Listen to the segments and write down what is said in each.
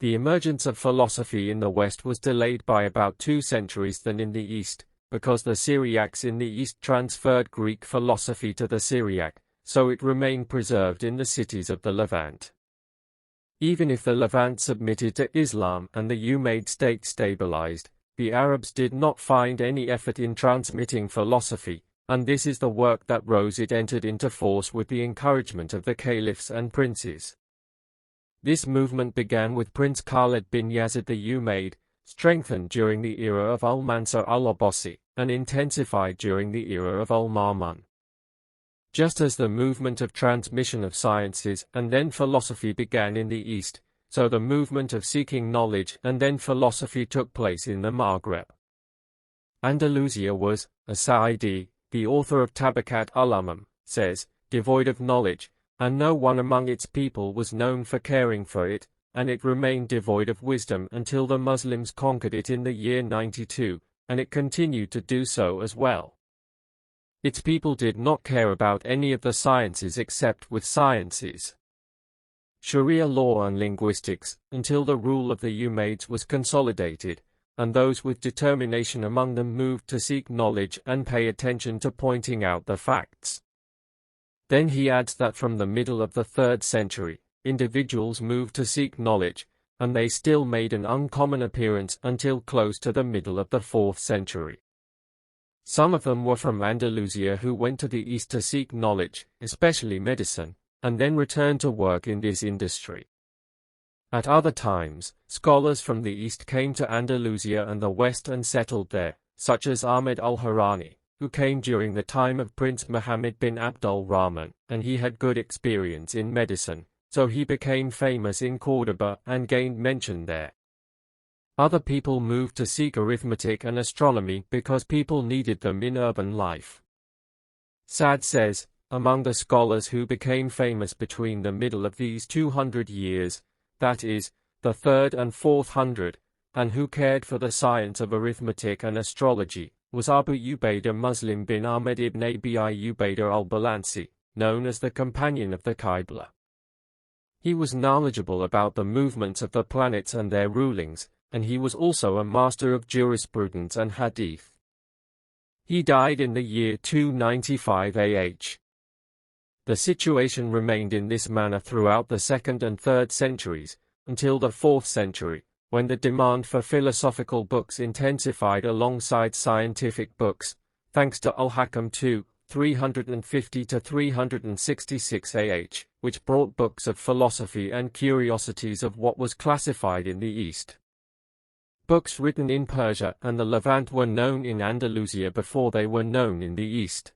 The emergence of philosophy in the West was delayed by about 2 centuries than in the East, because the Syriacs in the East transferred Greek philosophy to the Syriac, so it remained preserved in the cities of the Levant. Even if the Levant submitted to Islam and the Umayyad state stabilized, the Arabs did not find any effort in transmitting philosophy, and this is the work that rose it entered into force with the encouragement of the caliphs and princes. This movement began with Prince Khalid bin Yazid the Umayyad, strengthened during the era of Al-Mansur al-Abbasi, and intensified during the era of Al-Ma'mun. Just as the movement of transmission of sciences and then philosophy began in the East, so the movement of seeking knowledge and then philosophy took place in the Maghreb. Andalusia was, as Sa'idi, the author of Tabakat al-Umam, says, devoid of knowledge, and no one among its people was known for caring for it, and it remained devoid of wisdom until the Muslims conquered it in the year 92, and it continued to do so as well. Its people did not care about any of the sciences except with sciences. Sharia law and linguistics, until the rule of the Umayyads was consolidated, and those with determination among them moved to seek knowledge and pay attention to pointing out the facts. Then he adds that from the middle of the 3rd century, individuals moved to seek knowledge, and they still made an uncommon appearance until close to the middle of the 4th century. Some of them were from Andalusia who went to the east to seek knowledge, especially medicine, and then returned to work in this industry. At other times, scholars from the east came to Andalusia and the west and settled there, such as Ahmed Al-Ahwani, who came during the time of Prince Muhammad bin Abdul Rahman, and he had good experience in medicine, so he became famous in Córdoba and gained mention there. Other people moved to seek arithmetic and astronomy because people needed them in urban life. Saad says, among the scholars who became famous between the middle of these 200 years, that is, the 3rd and 4th hundred, and who cared for the science of arithmetic and astrology, was Abu Ubaidah Muslim bin Ahmed ibn Abi Ubaidah al-Balansi, known as the Companion of the Qibla. He was knowledgeable about the movements of the planets and their rulings, and he was also a master of jurisprudence and hadith. He died in the year 295 AH. The situation remained in this manner throughout the 2nd and 3rd centuries, until the 4th century, when the demand for philosophical books intensified alongside scientific books, thanks to Al-Hakam II, 350 to 366 AH, which brought books of philosophy and curiosities of what was classified in the East. Books written in Persia and the Levant were known in Andalusia before they were known in the East.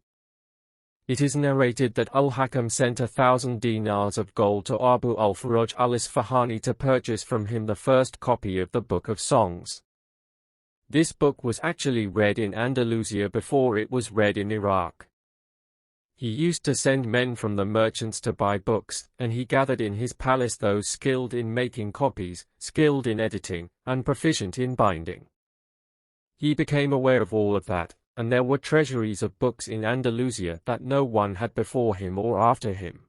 It is narrated that Al-Hakam sent 1,000 dinars of gold to Abu al-Faraj al-Isfahani to purchase from him the first copy of the Book of Songs. This book was actually read in Andalusia before it was read in Iraq. He used to send men from the merchants to buy books, and he gathered in his palace those skilled in making copies, skilled in editing, and proficient in binding. He became aware of all of that, and there were treasuries of books in Andalusia that no one had before him or after him.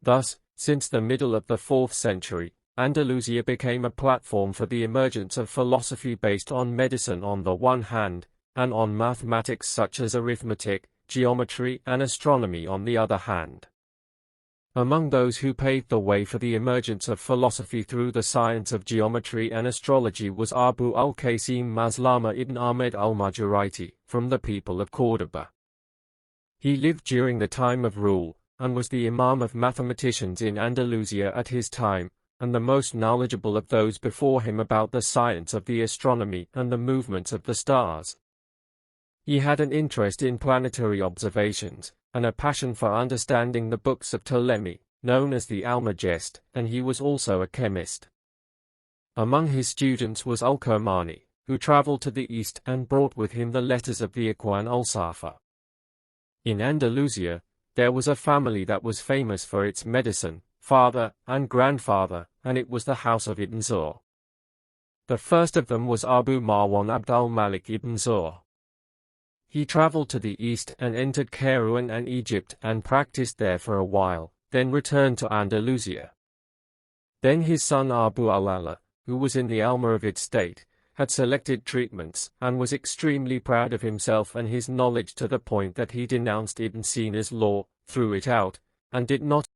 Thus, since the middle of the 4th century, Andalusia became a platform for the emergence of philosophy based on medicine on the one hand, and on mathematics such as arithmetic, geometry, and astronomy on the other hand. Among those who paved the way for the emergence of philosophy through the science of geometry and astrology was Abu al-Qasim Maslama ibn Ahmed al-Majuriti, from the people of Córdoba. He lived during the time of rule, and was the imam of mathematicians in Andalusia at his time, and the most knowledgeable of those before him about the science of the astronomy and the movements of the stars. He had an interest in planetary observations, and a passion for understanding the books of Ptolemy, known as the Almagest, and he was also a chemist. Among his students was Al-Kermani, who traveled to the east and brought with him the letters of the Ikhwan al-Safa. In Andalusia, there was a family that was famous for its medicine, father and grandfather, and it was the house of Ibn Zur. The first of them was Abu Marwan Abd al-Malik ibn Zur. He traveled to the east and entered Kairouan and Egypt and practiced there for a while, then returned to Andalusia. Then his son Abu al-Ala, who was in the Almoravid state, had selected treatments and was extremely proud of himself and his knowledge to the point that he denounced Ibn Sina's law, threw it out, and did not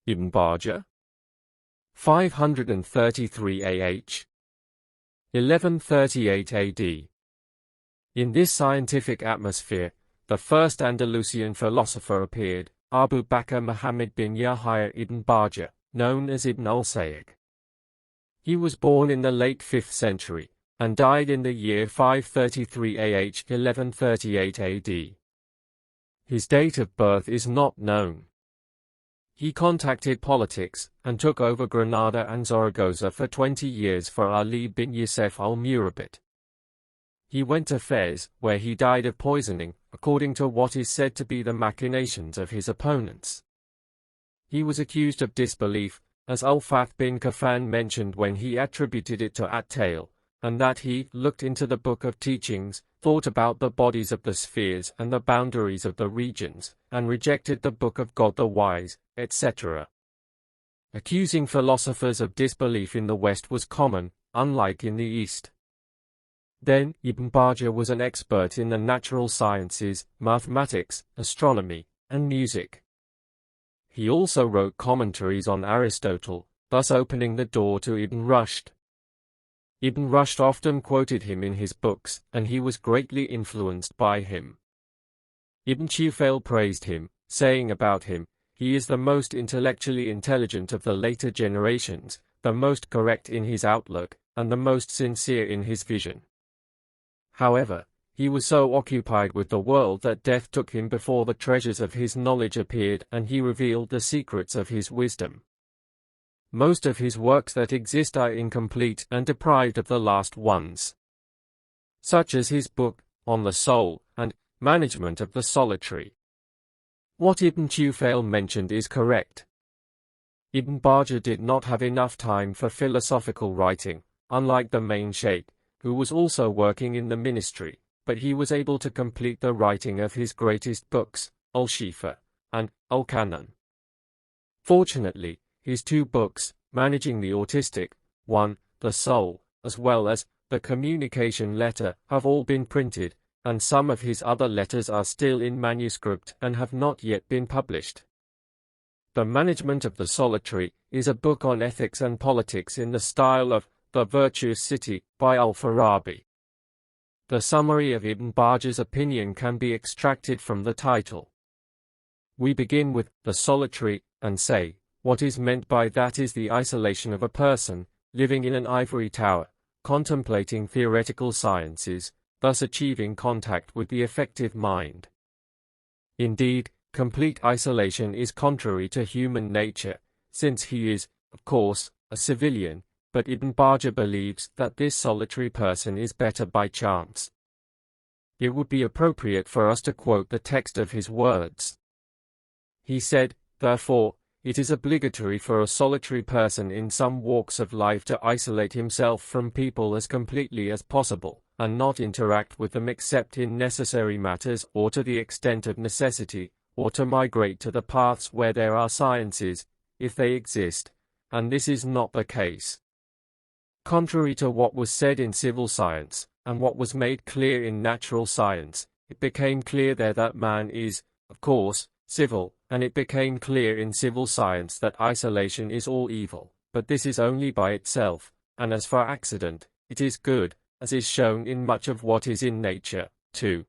Ibn Bajjah 533 AH 1138 AD. In this scientific atmosphere, the first Andalusian philosopher appeared, Abu Bakr Muhammad bin Yahya ibn Bajjah, known as Ibn al-Sayyid. He was born in the late 5th century, and died in the year 533 AH 1138 AD. His date of birth is not known. He contacted politics, and took over Granada and Zaragoza for 20 years for Ali bin Yusuf al-Murabit. He went to Fez, where he died of poisoning, according to what is said to be the machinations of his opponents. He was accused of disbelief, as Al-Fath bin Kafan mentioned when he attributed it to At-Tail, and that he looked into the Book of Teachings, thought about the bodies of the spheres and the boundaries of the regions, and rejected the Book of God the Wise, etc. Accusing philosophers of disbelief in the West was common, unlike in the East. Then, Ibn Bajjah was an expert in the natural sciences, mathematics, astronomy, and music. He also wrote commentaries on Aristotle, thus opening the door to Ibn Rushd. Ibn Rushd often quoted him in his books, and he was greatly influenced by him. Ibn Tufail praised him, saying about him, "He is the most intellectually intelligent of the later generations, the most correct in his outlook, and the most sincere in his vision." However, he was so occupied with the world that death took him before the treasures of his knowledge appeared and he revealed the secrets of his wisdom. Most of his works that exist are incomplete and deprived of the last ones, such as his book, On the Soul, and Management of the Solitary. What Ibn Tufail mentioned is correct. Ibn Bajjah did not have enough time for philosophical writing, unlike the main sheikh, who was also working in the ministry, but he was able to complete the writing of his greatest books, Al-Shifa and Al-Kanan. Fortunately, his two books, Managing the Autistic, The Soul, as well as The Communication Letter, have all been printed, and some of his other letters are still in manuscript and have not yet been published. The Management of the Solitary is a book on ethics and politics in the style of The Virtuous City by Al-Farabi. The summary of Ibn Bajjah's opinion can be extracted from the title. We begin with the solitary and say, what is meant by that is the isolation of a person, living in an ivory tower, contemplating theoretical sciences, thus achieving contact with the effective mind. Indeed, complete isolation is contrary to human nature, since he is, of course, a civilian, but Ibn Bajjah believes that this solitary person is better by chance. It would be appropriate for us to quote the text of his words. He said, therefore, it is obligatory for a solitary person in some walks of life to isolate himself from people as completely as possible, and not interact with them except in necessary matters or to the extent of necessity, or to migrate to the paths where there are sciences, if they exist, and this is not the case. Contrary to what was said in civil science, and what was made clear in natural science, it became clear there that man is, of course, civil, and it became clear in civil science that isolation is all evil, but this is only by itself, and as for accident, it is good, as is shown in much of what is in nature, too.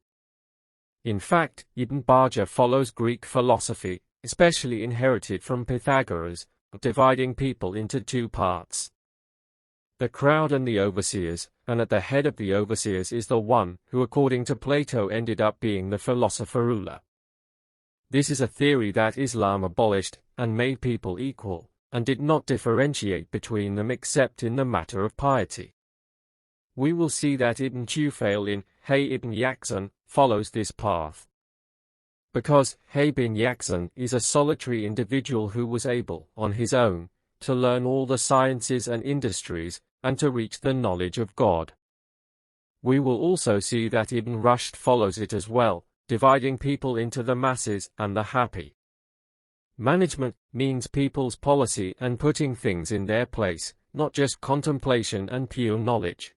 In fact, Ibn Bajjah follows Greek philosophy, especially inherited from Pythagoras, of dividing people into two parts. The crowd and the overseers, and at the head of the overseers is the one who according to Plato ended up being the philosopher ruler. This is a theory that Islam abolished and made people equal, and did not differentiate between them except in the matter of piety. We will see that Ibn Tufail in Hay ibn Yaqzan follows this path. Because Hay ibn Yaqzan is a solitary individual who was able, on his own, to learn all the sciences and industries, and to reach the knowledge of God. We will also see that Ibn Rushd follows it as well, dividing people into the masses and the happy. Management means people's policy and putting things in their place, not just contemplation and pure knowledge.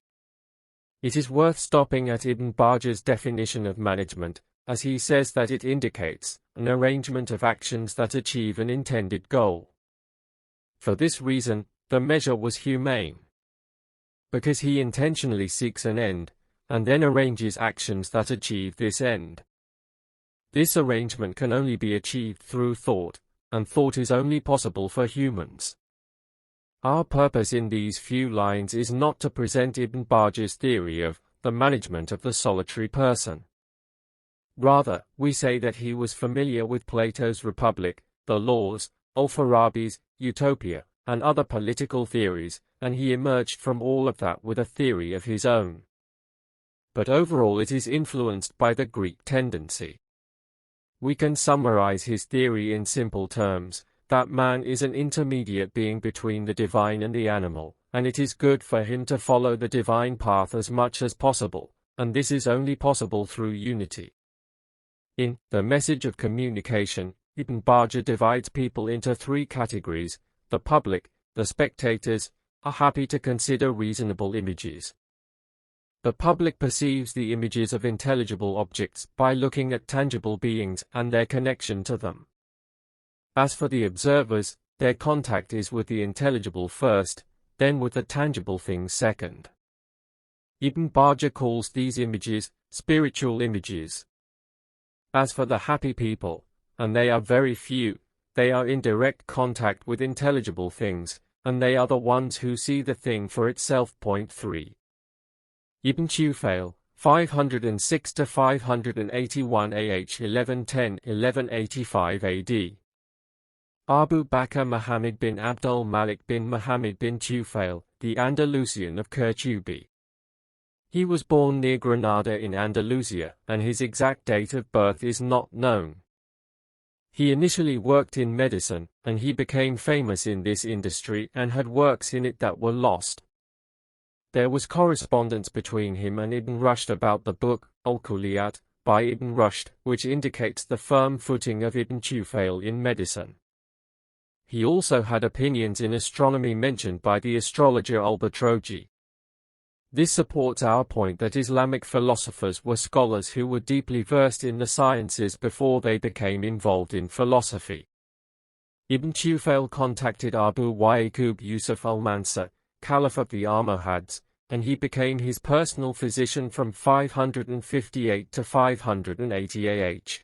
It is worth stopping at Ibn Bajjah's definition of management, as he says that it indicates an arrangement of actions that achieve an intended goal. For this reason, the measure was humane. Because he intentionally seeks an end, and then arranges actions that achieve this end. This arrangement can only be achieved through thought, and thought is only possible for humans. Our purpose in these few lines is not to present Ibn Bajjah's theory of the management of the solitary person. Rather, we say that he was familiar with Plato's Republic, the Laws, Al-Farabi's Utopia, and other political theories, and he emerged from all of that with a theory of his own. But overall it is influenced by the Greek tendency. We can summarize his theory in simple terms, that man is an intermediate being between the divine and the animal, and it is good for him to follow the divine path as much as possible, and this is only possible through unity. In The Message of Communication, Ibn Bajjah divides people into three categories: the public, the spectators, are happy to consider reasonable images. The public perceives the images of intelligible objects by looking at tangible beings and their connection to them. As for the observers, their contact is with the intelligible first, then with the tangible things second. Ibn Bajjah calls these images spiritual images. As for the happy people, and they are very few, they are in direct contact with intelligible things, and they are the ones who see the thing for itself. 3. Ibn Tufail, 506–581 AH 1110–1185 AD. Abu Bakr Muhammad bin Abdul Malik bin Muhammad bin Tufail, the Andalusian of Kurtubi. He was born near Granada in Andalusia, and his exact date of birth is not known. He initially worked in medicine, and he became famous in this industry and had works in it that were lost. There was correspondence between him and Ibn Rushd about the book, Al-Kulliyat, by Ibn Rushd, which indicates the firm footing of Ibn Tufail in medicine. He also had opinions in astronomy mentioned by the astrologer Al-Batroji. This supports our point that Islamic philosophers were scholars who were deeply versed in the sciences before they became involved in philosophy. Ibn Tufail contacted Abu Yaqub Yusuf al-Mansur, Caliph of the Almohads, and he became his personal physician from 558 to 580 AH.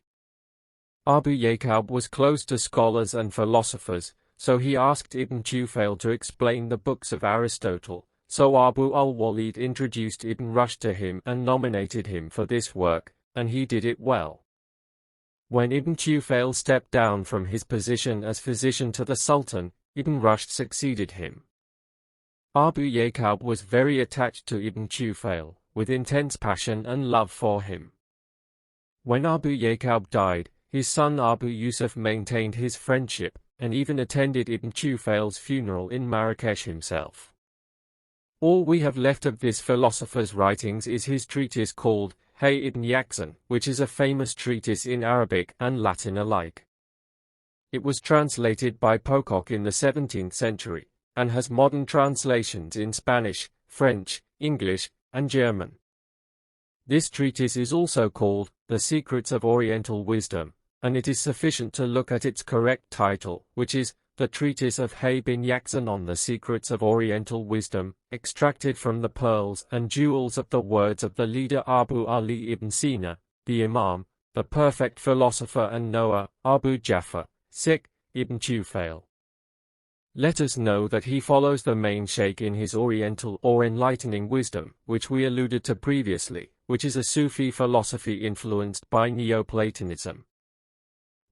Abu Yaqub was close to scholars and philosophers, so he asked Ibn Tufail to explain the books of Aristotle. So Abu al-Walid introduced Ibn Rushd to him and nominated him for this work, and he did it well. When Ibn Tufail stepped down from his position as physician to the Sultan, Ibn Rushd succeeded him. Abu Yaqub was very attached to Ibn Tufail, with intense passion and love for him. When Abu Yaqub died, his son Abu Yusuf maintained his friendship, and even attended Ibn Tufail's funeral in Marrakesh himself. All we have left of this philosopher's writings is his treatise called Hay ibn Yaqzan, which is a famous treatise in Arabic and Latin alike. It was translated by Pocock in the 17th century, and has modern translations in Spanish, French, English, and German. This treatise is also called The Secrets of Oriental Wisdom, and it is sufficient to look at its correct title, which is The Treatise of Hay ibn Yaqzan on the Secrets of Oriental Wisdom, extracted from the pearls and jewels of the words of the leader Abu Ali ibn Sina, the Imam, the perfect philosopher and knower, Abu Ja'far, ibn Tufail. Let us know that he follows the main sheikh in his Oriental or enlightening wisdom, which we alluded to previously, which is a Sufi philosophy influenced by Neoplatonism.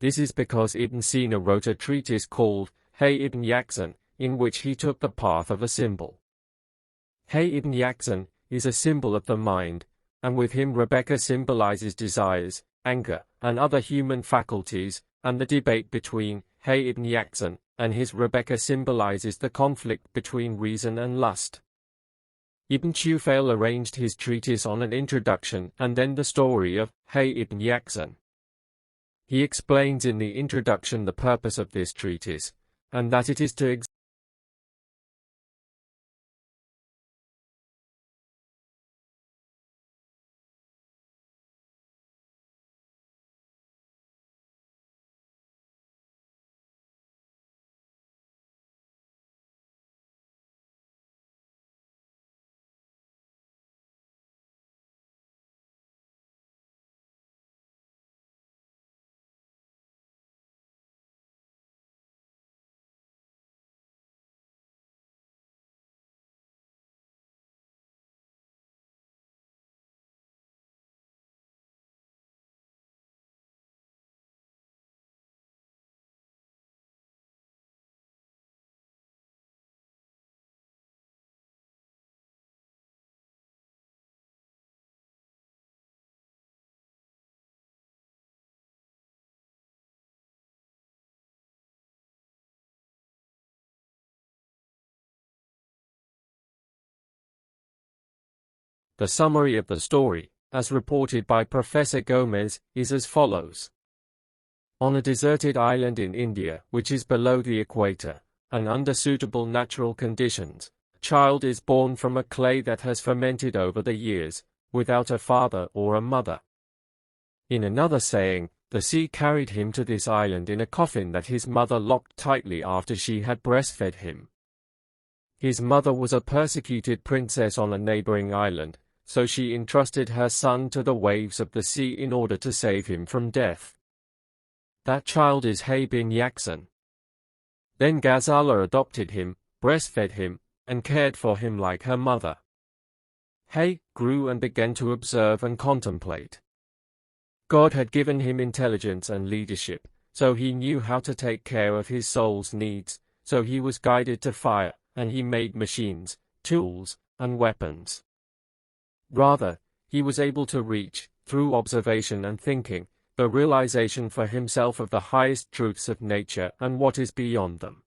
This is because Ibn Sina wrote a treatise called Hay ibn Yaqzan, in which he took the path of a symbol. Hay ibn Yaqzan is a symbol of the mind, and with him Rebecca symbolizes desires, anger, and other human faculties, and the debate between Hay ibn Yaqzan and his Rebecca symbolizes the conflict between reason and lust. Ibn Tufail arranged his treatise on an introduction and then the story of Hay ibn Yaqzan. He explains in the introduction the purpose of this treatise, and that it is to The summary of the story, as reported by Professor Gomez, is as follows. On a deserted island in India, which is below the equator, and under suitable natural conditions, a child is born from a clay that has fermented over the years, without a father or a mother. In another saying, the sea carried him to this island in a coffin that his mother locked tightly after she had breastfed him. His mother was a persecuted princess on a neighboring island, so she entrusted her son to the waves of the sea in order to save him from death. That child is Hay bin Yaqzan. Then Ghazala adopted him, breastfed him, and cared for him like her mother. Hay grew and began to observe and contemplate. God had given him intelligence and leadership, so he knew how to take care of his soul's needs, so he was guided to fire, and he made machines, tools, and weapons. Rather, he was able to reach, through observation and thinking, the realization for himself of the highest truths of nature and what is beyond them.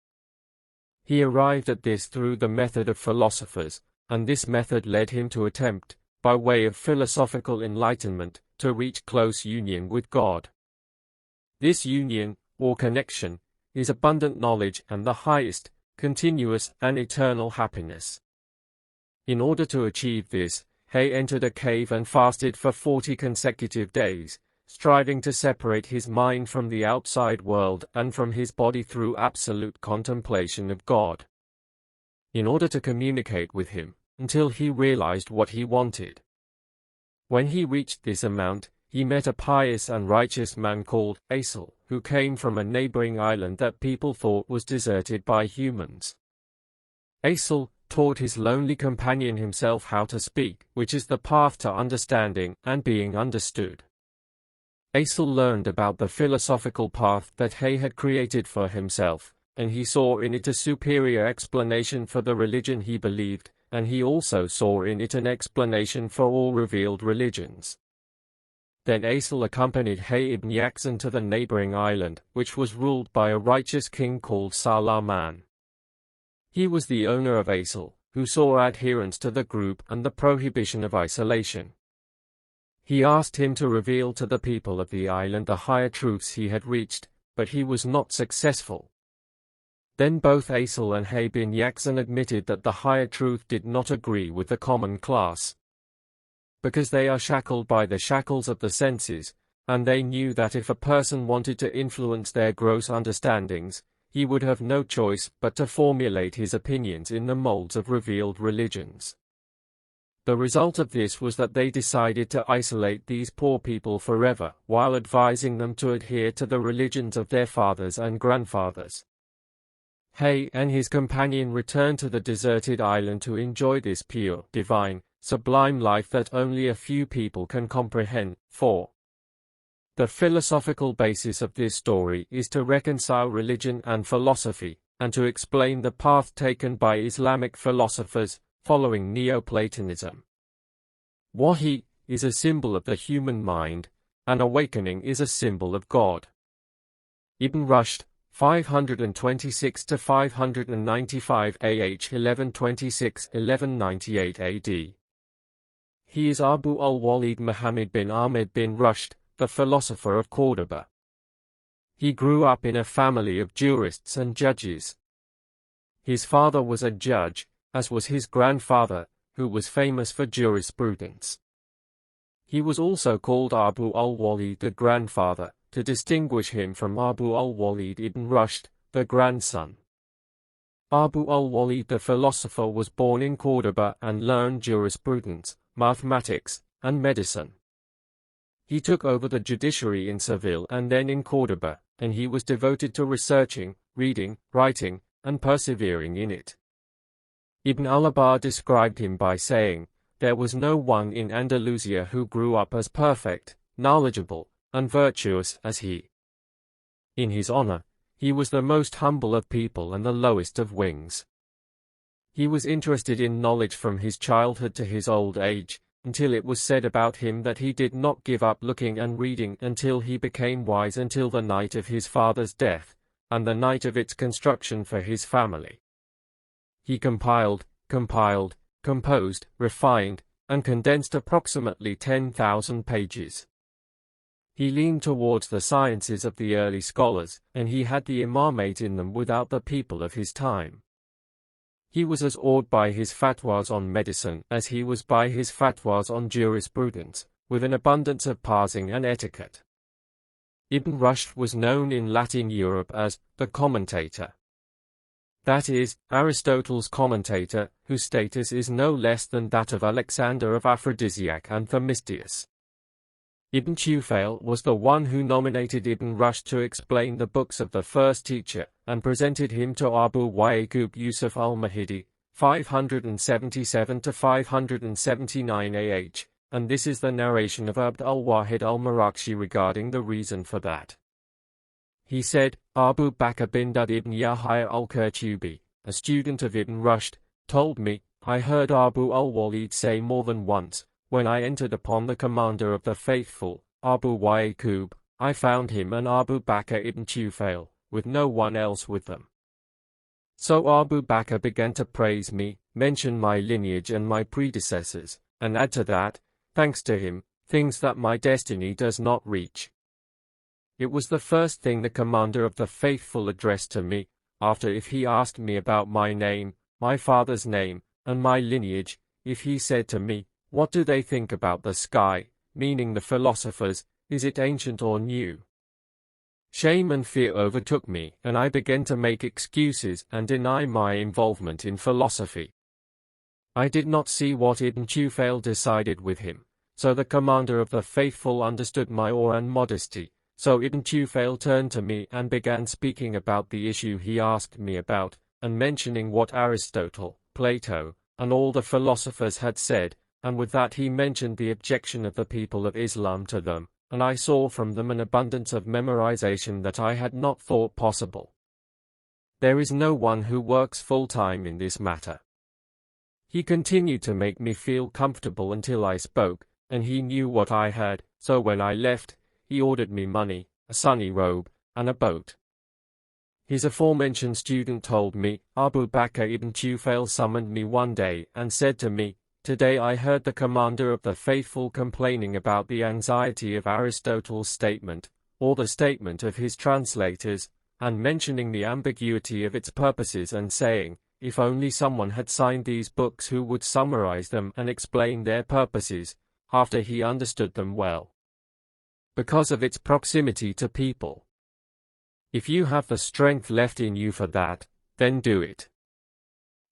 He arrived at this through the method of philosophers, and this method led him to attempt, by way of philosophical enlightenment, to reach close union with God. This union, or connection, is abundant knowledge and the highest, continuous and eternal happiness. In order to achieve this, Hay entered a cave and fasted for 40 consecutive days, striving to separate his mind from the outside world and from his body through absolute contemplation of God, in order to communicate with him, until he realized what he wanted. When he reached this amount, he met a pious and righteous man called Asil, who came from a neighboring island that people thought was deserted by humans. Asil taught his lonely companion himself how to speak, which is the path to understanding and being understood. Asil learned about the philosophical path that Hay had created for himself, and he saw in it a superior explanation for the religion he believed, and he also saw in it an explanation for all revealed religions. Then Asil accompanied Hay ibn Yaqzan to the neighboring island, which was ruled by a righteous king called Salaman. He was the owner of Asil, who saw adherence to the group and the prohibition of isolation. He asked him to reveal to the people of the island the higher truths he had reached, but he was not successful. Then both Asil and Hay bin Yaqzan admitted that the higher truth did not agree with the common class, because they are shackled by the shackles of the senses, and they knew that if a person wanted to influence their gross understandings, he would have no choice but to formulate his opinions in the molds of revealed religions. The result of this was that they decided to isolate these poor people forever, while advising them to adhere to the religions of their fathers and grandfathers. Hay and his companion returned to the deserted island to enjoy this pure, divine, sublime life that only a few people can comprehend. 4. The philosophical basis of this story is to reconcile religion and philosophy, and to explain the path taken by Islamic philosophers following Neoplatonism. Wahi is a symbol of the human mind, and awakening is a symbol of God. Ibn Rushd, 526–595 AH 1126–1198 AD. He is Abu al-Walid Muhammad bin Ahmed bin Rushd, the philosopher of Córdoba. He grew up in a family of jurists and judges. His father was a judge, as was his grandfather, who was famous for jurisprudence. He was also called Abu al-Walid the grandfather, to distinguish him from Abu al-Walid ibn Rushd, the grandson. Abu al-Walid the philosopher was born in Córdoba and learned jurisprudence, mathematics, and medicine. He took over the judiciary in Seville and then in Córdoba, and he was devoted to researching, reading, writing, and persevering in it. Ibn al-Abar described him by saying, "There was no one in Andalusia who grew up as perfect, knowledgeable, and virtuous as he." In his honor, he was the most humble of people and the lowest of wings. He was interested in knowledge from his childhood to his old age, until it was said about him that he did not give up looking and reading until he became wise until the night of his father's death, and the night of its construction for his family. He composed, refined, and condensed approximately 10,000 pages. He leaned towards the sciences of the early scholars, and he had the imamate in them without the people of his time. He was as awed by his fatwas on medicine as he was by his fatwas on jurisprudence, with an abundance of parsing and etiquette. Ibn Rushd was known in Latin Europe as the commentator. That is, Aristotle's commentator, whose status is no less than that of Alexander of Aphrodisiac and Themistius. Ibn Tufail was the one who nominated Ibn Rushd to explain the books of the first teacher, and presented him to Abu Yaqub Yusuf al-Mahidi, 577–579 AH, and this is the narration of Abd al-Wahid al-Marakshi regarding the reason for that. He said, "Abu Bakr bin Dud ibn Yahya al-Qurtubi, a student of Ibn Rushd, told me, I heard Abu al-Walid say more than once, when I entered upon the commander of the faithful, Abu Yaqub, I found him and Abu Bakr ibn Tufail, with no one else with them. So Abu Bakr began to praise me, mention my lineage and my predecessors, and add to that, thanks to him, things that my destiny does not reach. It was the first thing the commander of the faithful addressed to me, after if he asked me about my name, my father's name, and my lineage, if he said to me, what do they think about the sky, meaning the philosophers, is it ancient or new? Shame and fear overtook me, and I began to make excuses and deny my involvement in philosophy. I did not see what Ibn Tufail decided with him, so the commander of the faithful understood my awe and modesty, so Ibn Tufail turned to me and began speaking about the issue he asked me about, and mentioning what Aristotle, Plato, and all the philosophers had said, and with that he mentioned the objection of the people of Islam to them, and I saw from them an abundance of memorization that I had not thought possible. There is no one who works full-time in this matter. He continued to make me feel comfortable until I spoke, and he knew what I had, so when I left, he ordered me money, a sunny robe, and a boat. His aforementioned student told me, Abu Bakr ibn Tufail summoned me one day and said to me, "Today I heard the commander of the faithful complaining about the anxiety of Aristotle's statement, or the statement of his translators, and mentioning the ambiguity of its purposes and saying, if only someone had signed these books who would summarize them and explain their purposes, after he understood them well. Because of its proximity to people. If you have the strength left in you for that, then do it.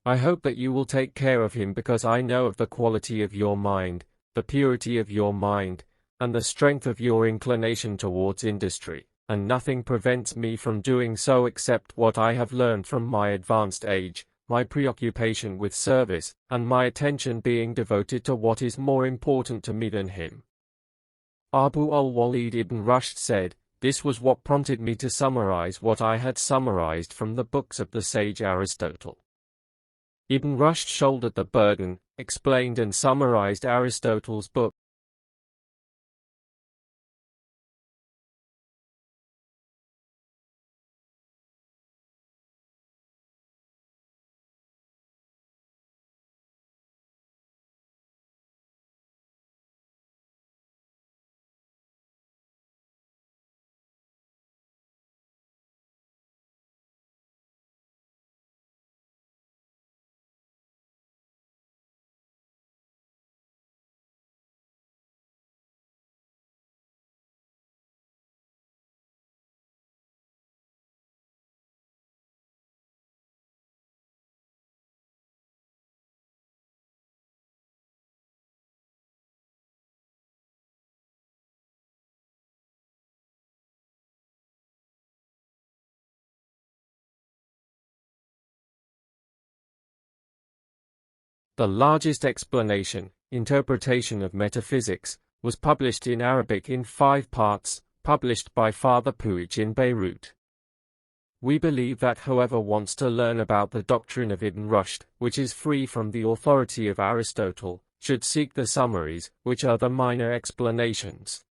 I hope that you will take care of him because I know of the quality of your mind, the purity of your mind, and the strength of your inclination towards industry, and nothing prevents me from doing so except what I have learned from my advanced age, my preoccupation with service, and my attention being devoted to what is more important to me than him." Abu al-Walid ibn Rushd said, "This was what prompted me to summarize what I had summarized from the books of the sage Aristotle." Ibn Rushd shouldered the burden, explained and summarized Aristotle's book. The largest explanation, interpretation of metaphysics, was published in Arabic in 5 parts, published by Father Puig in Beirut. We believe that whoever wants to learn about the doctrine of Ibn Rushd, which is free from the authority of Aristotle, should seek the summaries, which are the minor explanations.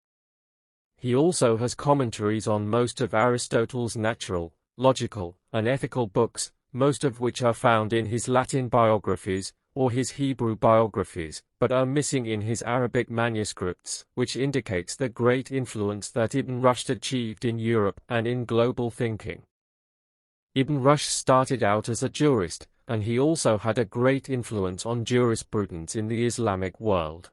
He also has commentaries on most of Aristotle's natural, logical, and ethical books, most of which are found in his Latin biographies, or his Hebrew biographies, but are missing in his Arabic manuscripts, which indicates the great influence that Ibn Rushd achieved in Europe and in global thinking. Ibn Rushd started out as a jurist, and he also had a great influence on jurisprudence in the Islamic world.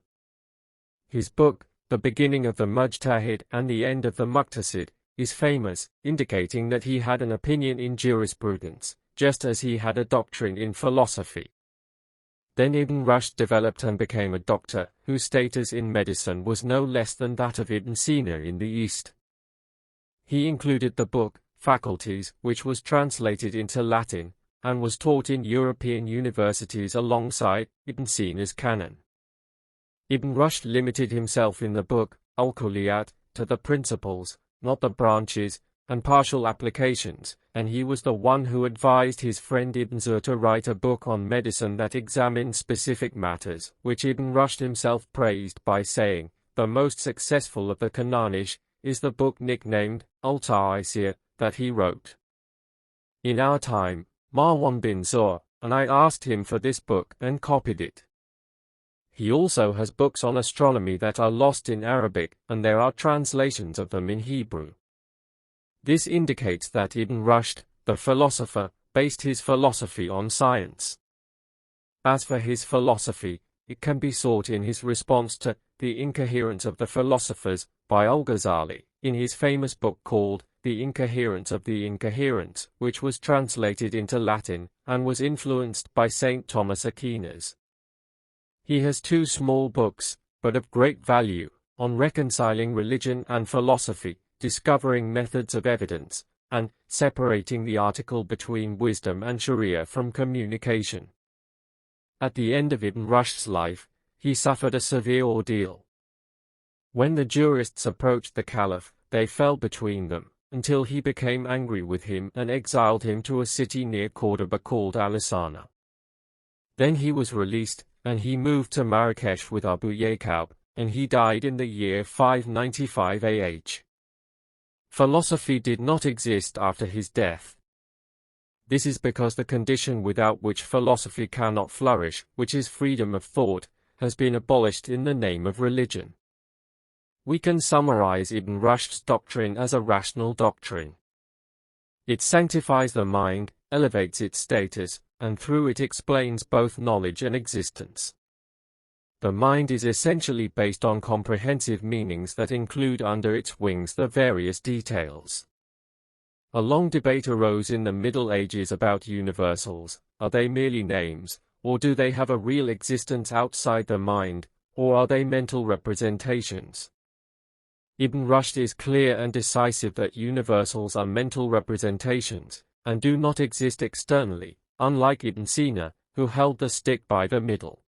His book, The Beginning of the Mujtahid and the End of the Muqtasid, is famous, indicating that he had an opinion in jurisprudence, just as he had a doctrine in philosophy. Then Ibn Rushd developed and became a doctor, whose status in medicine was no less than that of Ibn Sina in the East. He included the book, Faculties, which was translated into Latin, and was taught in European universities alongside Ibn Sina's canon. Ibn Rushd limited himself in the book, Al-Kulliyat, to the principles, not the branches, and partial applications, and he was the one who advised his friend Ibn Zur to write a book on medicine that examined specific matters, which Ibn Rushd himself praised by saying, "The most successful of the Kananish is the book nicknamed Al-Ta'isir that he wrote in our time, Marwan bin Zur, and I asked him for this book and copied it." He also has books on astronomy that are lost in Arabic, and there are translations of them in Hebrew. This indicates that Ibn Rushd, the philosopher, based his philosophy on science. As for his philosophy, it can be sought in his response to The Incoherence of the Philosophers by Al-Ghazali, in his famous book called The Incoherence of the Incoherent, which was translated into Latin, and was influenced by St. Thomas Aquinas. He has 2 small books, but of great value, on reconciling religion and philosophy, discovering methods of evidence, and separating the article between wisdom and Sharia from communication. At the end of Ibn Rushd's life, he suffered a severe ordeal. When the jurists approached the Caliph, they fell between them, until he became angry with him and exiled him to a city near Cordoba called Al-Asana. Then he was released, and he moved to Marrakesh with Abu Yaqub, and he died in the year 595 AH. Philosophy did not exist after his death. This is because the condition without which philosophy cannot flourish, which is freedom of thought, has been abolished in the name of religion. We can summarize Ibn Rushd's doctrine as a rational doctrine. It sanctifies the mind, elevates its status, and through it explains both knowledge and existence. The mind is essentially based on comprehensive meanings that include under its wings the various details. A long debate arose in the Middle Ages about universals. Are they merely names, or do they have a real existence outside the mind, or are they mental representations? Ibn Rushd is clear and decisive that universals are mental representations, and do not exist externally, unlike Ibn Sina, who held the stick by the middle.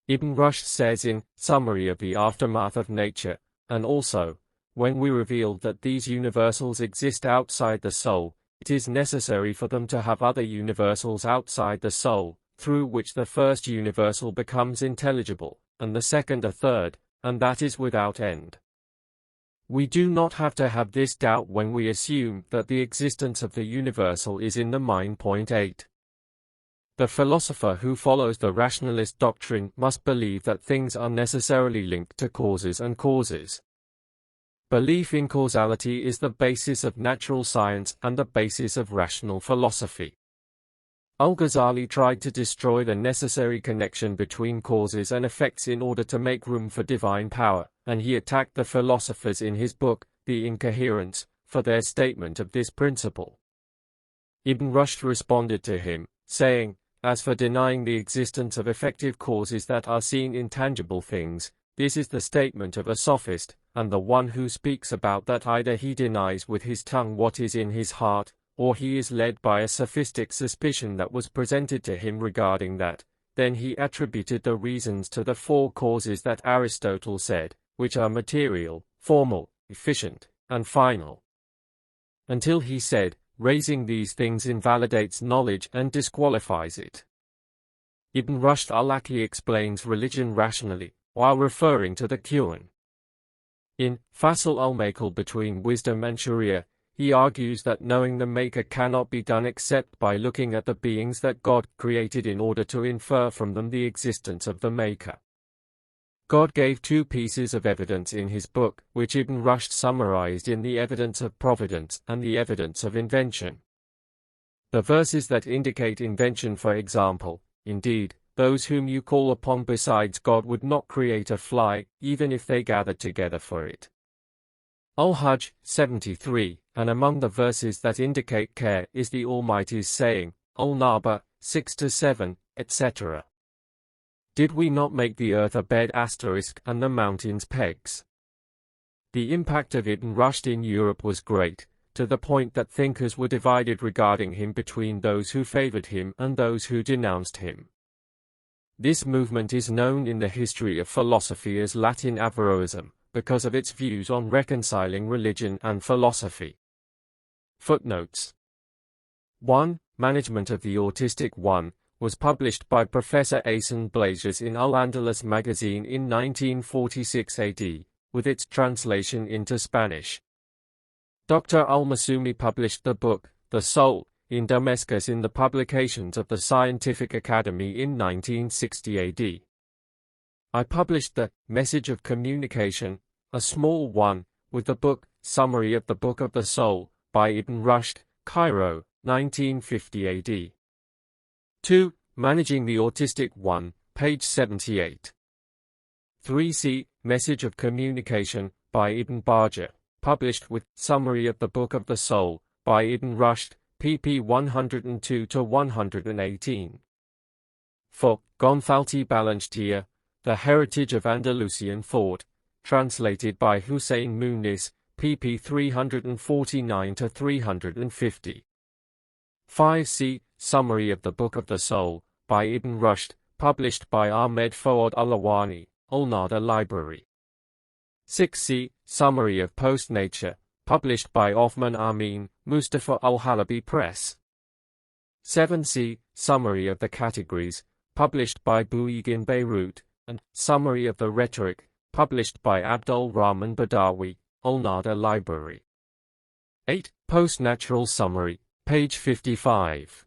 Ibn Rushd says in Summary of the Aftermath of Nature, And also, when we revealed that these universals exist outside the soul, it is necessary for them to have other universals outside the soul, through which the first universal becomes intelligible, and the second a third, and that is without end. We do not have to have this doubt when we assume that the existence of the universal is in the mind. Point 8. The philosopher who follows the rationalist doctrine must believe that things are necessarily linked to causes and causes. Belief in causality is the basis of natural science and the basis of rational philosophy. Al-Ghazali tried to destroy the necessary connection between causes and effects in order to make room for divine power, and he attacked the philosophers in his book, The Incoherence, for their statement of this principle. Ibn Rushd responded to him, saying, "As for denying the existence of effective causes that are seen in tangible things, this is the statement of a sophist, and the one who speaks about that either he denies with his tongue what is in his heart, or he is led by a sophistic suspicion that was presented to him regarding that." Then he attributed the reasons to the four causes that Aristotle said, which are material, formal, efficient, and final. Until he said, raising these things invalidates knowledge and disqualifies it. Ibn Rushd al-Laki explains religion rationally, while referring to the Quran. In Fasl al-Maqal between wisdom and Sharia, he argues that knowing the Maker cannot be done except by looking at the beings that God created in order to infer from them the existence of the Maker. God gave two pieces of evidence in his book, which Ibn Rushd summarized in the evidence of providence and the evidence of invention. The verses that indicate invention, for example, indeed, those whom you call upon besides God would not create a fly, even if they gathered together for it. Al-Hajj 73, and among the verses that indicate care is the Almighty's saying, Al-Naba 6-7, etc. Did we not make the earth a bed and the mountains pegs? The impact of Ibn Rushd in Europe was great, to the point that thinkers were divided regarding him between those who favored him and those who denounced him. This movement is known in the history of philosophy as Latin Averroism, because of its views on reconciling religion and philosophy. Footnotes 1. Management of the Autistic One was published by Professor Asen Blasius in Al-Andalus magazine in 1946 AD, with its translation into Spanish. Dr. Al-Masumi published the book, The Soul, in Damascus in the publications of the Scientific Academy in 1960 AD. I published the Message of Communication, a small one, with the book, Summary of the Book of the Soul, by Ibn Rushd, Cairo, 1950 AD. 2. Managing the Autistic One, page 78. 3c. Message of Communication, by Ibn Bajjah, published with Summary of the Book of the Soul, by Ibn Rushd, pp 102-118. 4. Gonfalti Balanchtia, The Heritage of Andalusian Thought, translated by Hussein Muniz, pp 349-350. 5c. Summary of the Book of the Soul, by Ibn Rushd, published by Ahmed Fouad Al-Ahwani, Al-Nada Library. 6c. Summary of Post-Nature, published by Othman Amin, Mustafa Al-Halabi Press. 7c. Summary of the Categories, published by Bouygues in Beirut, and Summary of the Rhetoric, published by Abdul Rahman Badawi, Al-Nada Library. 8. Post-Natural Summary, page 55.